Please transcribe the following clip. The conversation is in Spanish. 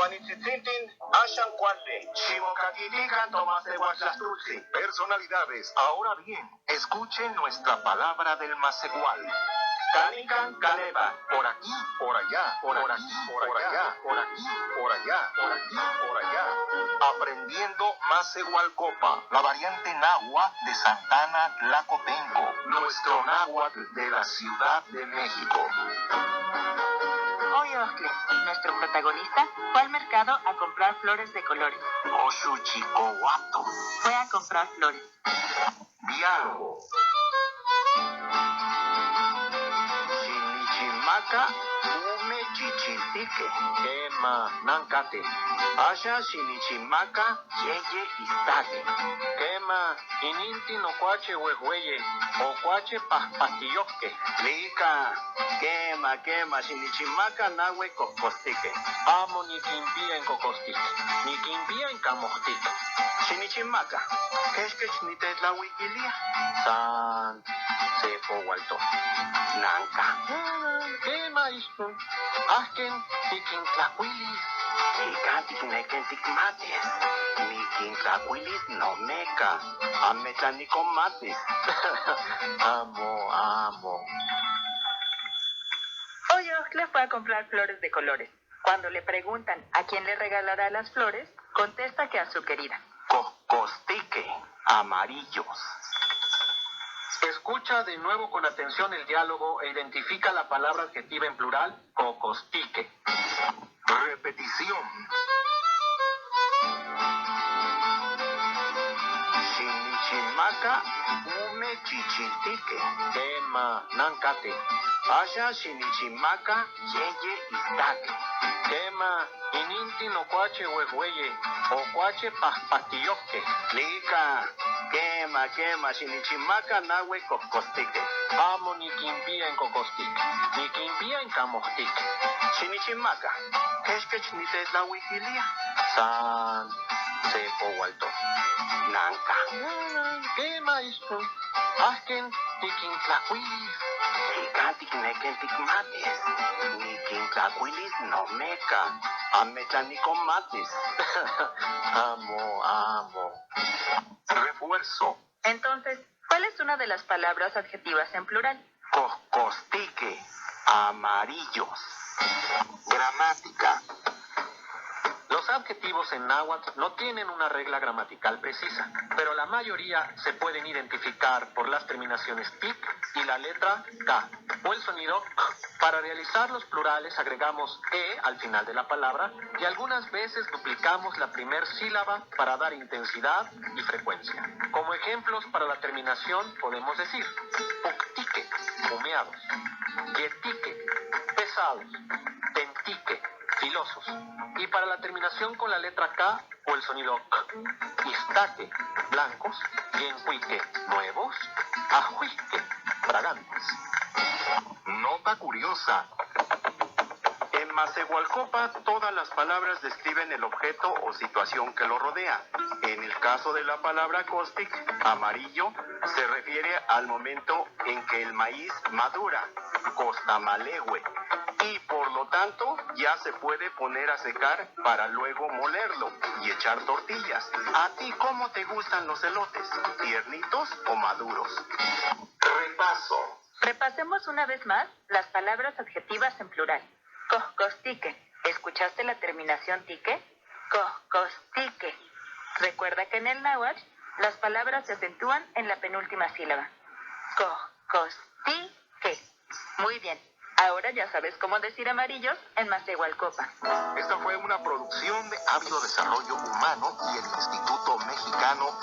Juanitzitzin, Ashan Cuatle, Chimocatitican, Tomás de Huatlastulzi. Personalidades, ahora bien, escuchen nuestra palabra del Macehual. Canican, Caleba. Por aquí, por allá, por aquí, por allá, por aquí, por allá, por aquí, por allá. Aprendiendo Macehualcopa, la variante náhuatl de Santana Tlacotenco, nuestro náhuatl de la Ciudad de México. Hoy Oscle, nuestro protagonista, fue al mercado a comprar flores de colores. Oxuchicohuato. Fue a comprar flores. Diálogo. Chinichimaca, Ume Chichiltique. Ema, Nancate. Asha Chinichimaca, Yeye Istate. Quema, Ininti no cuache huehueye, o cuache pastilloque. Lica, quema, Chinichimaca, Nahue Cocostique. Amo ni quimpía en cocostique, ni quimpía en camostique. Chinichimaca, Keshkech ni te la wikilia. San, sepo walto. Nanca. Quema isto, asken, tiquintlacuilis. Lica, ticnequen ticmates. Mi quintlacuilis no meca. Ametlanicomates. Amo. Hoy Oscle fue a comprar flores de colores. Cuando le preguntan a quién le regalará las flores, contesta que a su querida. Cocostique, amarillos. Escucha de nuevo con atención el diálogo e identifica la palabra adjetiva en plural, cocostique. Repetición. Chinichimaca, Ume Chichiltique. Quema, Nancate. Asha Chinichimaca, Yeye Istate. Quema, Ininti no cuache huehueye, o cuache pastilloque. Lica, quema, Chinichimaca, Nahue Cocostique. Amo ni quimpía en cocostique, ni quimpía en camostique. Chinichimaca, Keshkech ni te la wikilia. San, sepo walto. Nanca. Quema isto, asken, tiquintlacuilis. Lica, ticnequen ticmates. Mi quintlacuilis no meca. Ametlanicomates. Amo. Refuerzo. Entonces, ¿cuál es una de las palabras adjetivas en plural? Cocostique, amarillos. Gramática. Los adjetivos en náhuatl no tienen una regla gramatical precisa, pero la mayoría se pueden identificar por las terminaciones tic y la letra k, o el sonido k. Para realizar los plurales agregamos e al final de la palabra y algunas veces duplicamos la primer sílaba para dar intensidad y frecuencia. Como ejemplos para la terminación podemos decir puctique, humeados, yetique, pesados, tentique, filosos. Y para la terminación con la letra K o el sonido K, istaque, blancos, yencuique, nuevos, ajuique, fragantes. Nota curiosa. En Macehualcopa, todas las palabras describen el objeto o situación que lo rodea. En el caso de la palabra costic, amarillo, se refiere al momento en que el maíz madura, costamalegüe, y por lo tanto ya se puede poner a secar para luego molerlo y echar tortillas. ¿A ti cómo te gustan los elotes? ¿Tiernitos o maduros? Repaso. Repasemos una vez más las palabras adjetivas en plural. Costique. ¿Escuchaste la terminación tique? Costique. Recuerda que en el náhuatl las palabras se acentúan en la penúltima sílaba. Costique. Muy bien. Ahora ya sabes cómo decir amarillos en Macehualcopa. Esta fue una producción de Hábito Desarrollo Humano y el Instituto Mexicano